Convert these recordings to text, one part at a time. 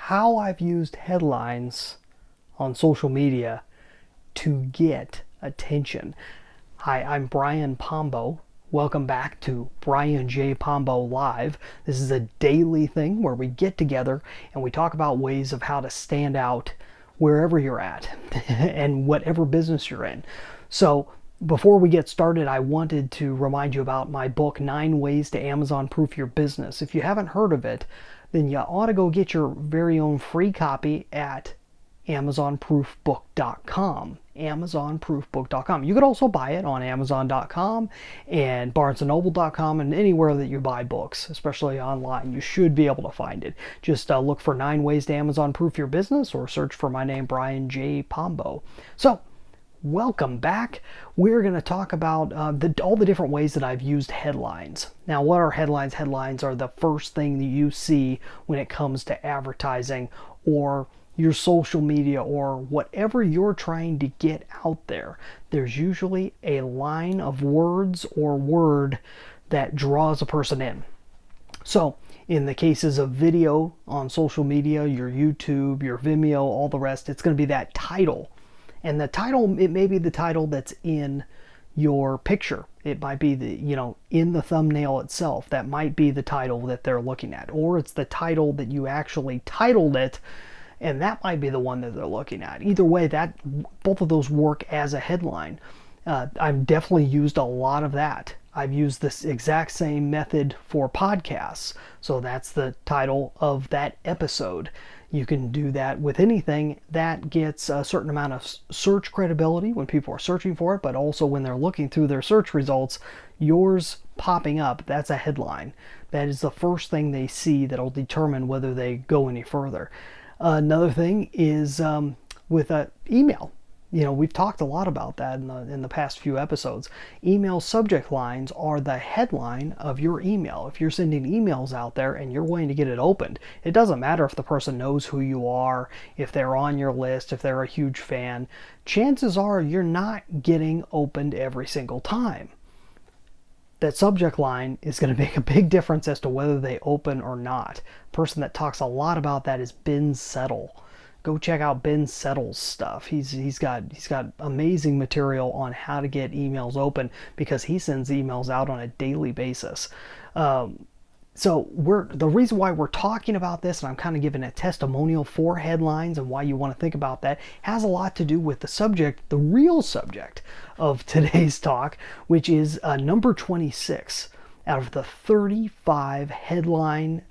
how I've used headlines on social media to get attention. Hi, I'm Brian Pombo. Welcome back to Brian J. Pombo Live. This is a daily thing where we get together and we talk about ways of how to stand out wherever you're at and whatever business you're in. So before we get started, I wanted to remind you about my book, 9 Ways to Amazon Proof Your Business. If you haven't heard of it, then you ought to go get your very own free copy at amazonproofbook.com. amazonproofbook.com. You could also buy it on amazon.com and barnesandnoble.com and anywhere that you buy books, especially online. You should be able to find it. Just look for 9 Ways to Amazon Proof Your Business or search for my name, Brian J. Pombo. So, welcome back. We're going to talk about all the different ways that I've used headlines. Now, what are headlines? Headlines are the first thing that you see when it comes to advertising or your social media or whatever you're trying to get out there. There's usually a line of words or word that draws a person in. So, in the cases of video on social media, your YouTube, your Vimeo, all the rest, it's going to be that title. And the title, it may be the title that's in your picture. It might be in the thumbnail itself. That might be the title that they're looking at. Or it's the title that you actually titled it, and that might be the one that they're looking at. Either way, both of those work as a headline. I've definitely used a lot of that. I've used this exact same method for podcasts. So that's the title of that episode. You can do that with anything that gets a certain amount of search credibility when people are searching for it, but also when they're looking through their search results, yours popping up, that's a headline. That is the first thing they see that'll determine whether they go any further. Another thing is with email. We've talked a lot about that in the past few episodes. Email subject lines are the headline of your email. If you're sending emails out there and you're wanting to get it opened, it doesn't matter if the person knows who you are, if they're on your list, if they're a huge fan. Chances are you're not getting opened every single time. That subject line is going to make a big difference as to whether they open or not. A person that talks a lot about that is Ben Settle. Go check out Ben Settle's stuff. He's got amazing material on how to get emails open because he sends emails out on a daily basis. So the reason why we're talking about this, and I'm kind of giving a testimonial for headlines and why you want to think about that, has a lot to do with the subject, the real subject of today's talk, which is number 26 out of the 35 headline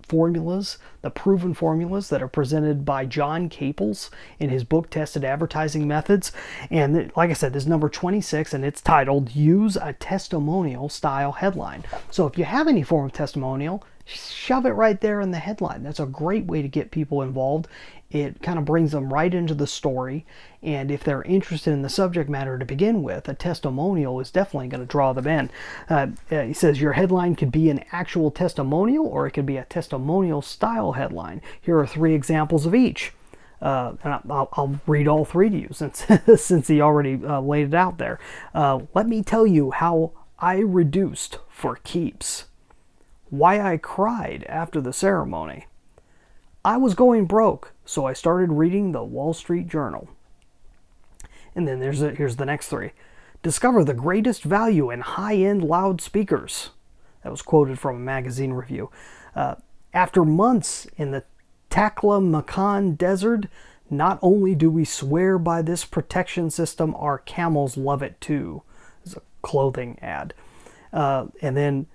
formulas, the proven formulas that are presented by John Caples in his book, Tested Advertising Methods. And like I said, this is number 26, and it's titled, Use a Testimonial Style Headline. So if you have any form of testimonial, shove it right there in the headline. That's a great way to get people involved. It kind of brings them right into the story, and if they're interested in the subject matter to begin with, a testimonial is definitely going to draw them in. He says your headline could be an actual testimonial, or it could be a testimonial style headline. Here are 3 examples of each. And I'll read all 3 to you since he already laid it out there. Let me tell you how I reduced for keeps. Why I cried after the ceremony. I was going broke, so I started reading the Wall Street Journal. And then here's the next 3. Discover the greatest value in high-end loudspeakers. That was quoted from a magazine review. After months in the Taklamakan Desert, not only do we swear by this protection system, our camels love it too. It's a clothing ad. And then,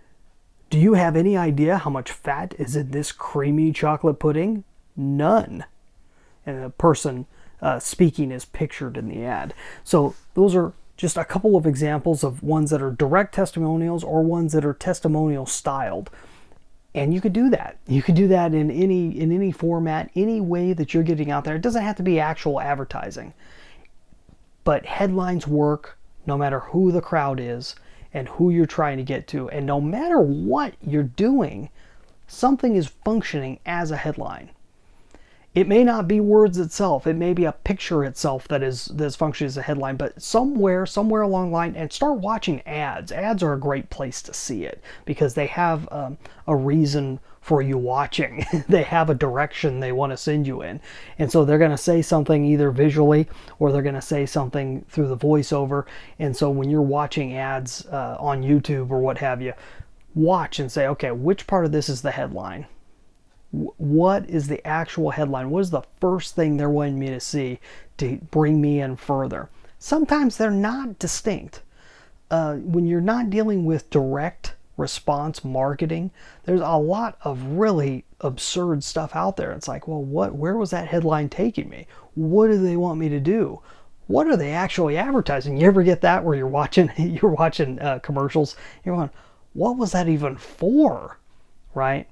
do you have any idea how much fat is in this creamy chocolate pudding? None. And the person speaking is pictured in the ad. So those are just a couple of examples of ones that are direct testimonials or ones that are testimonial styled. And you could do that. You could do that in any format, any way that you're getting out there. It doesn't have to be actual advertising. But headlines work no matter who the crowd is and who you're trying to get to. And no matter what you're doing, something is functioning as a headline. It may not be words itself. It may be a picture itself that's functioning as a headline, but somewhere along the line, and start watching ads. Ads are a great place to see it because they have a reason for you watching. They have a direction they want to send you in. And so they're going to say something either visually or they're going to say something through the voiceover. And so when you're watching ads on YouTube or what have you, watch and say, okay, which part of this is the headline? What is the actual headline? What is the first thing they're wanting me to see to bring me in further? Sometimes they're not distinct. When you're not dealing with direct response marketing, there's a lot of really absurd stuff out there. It's like, well, where was that headline taking me? What do they want me to do? What are they actually advertising? You ever get that where you're watching commercials, you're going, what was that even for? Right?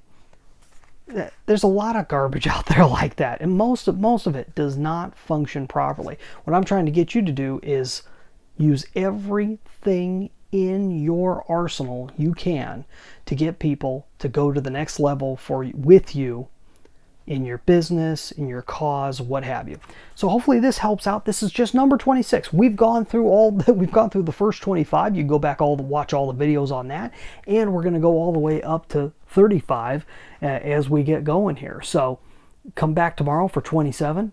There's a lot of garbage out there like that, and most of it does not function properly. What I'm trying to get you to do is use everything in your arsenal you can to get people to go to the next level with you in your business, in your cause, what have you. So hopefully this helps out. This is just number 26. We've gone through the first 25. You can go back watch all the videos on that, and we're going to go all the way up to 35 as we get going here. So come back tomorrow for 27.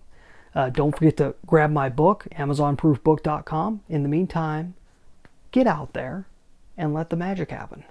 Don't forget to grab my book, amazonproofbook.com. In the meantime, get out there and let the magic happen.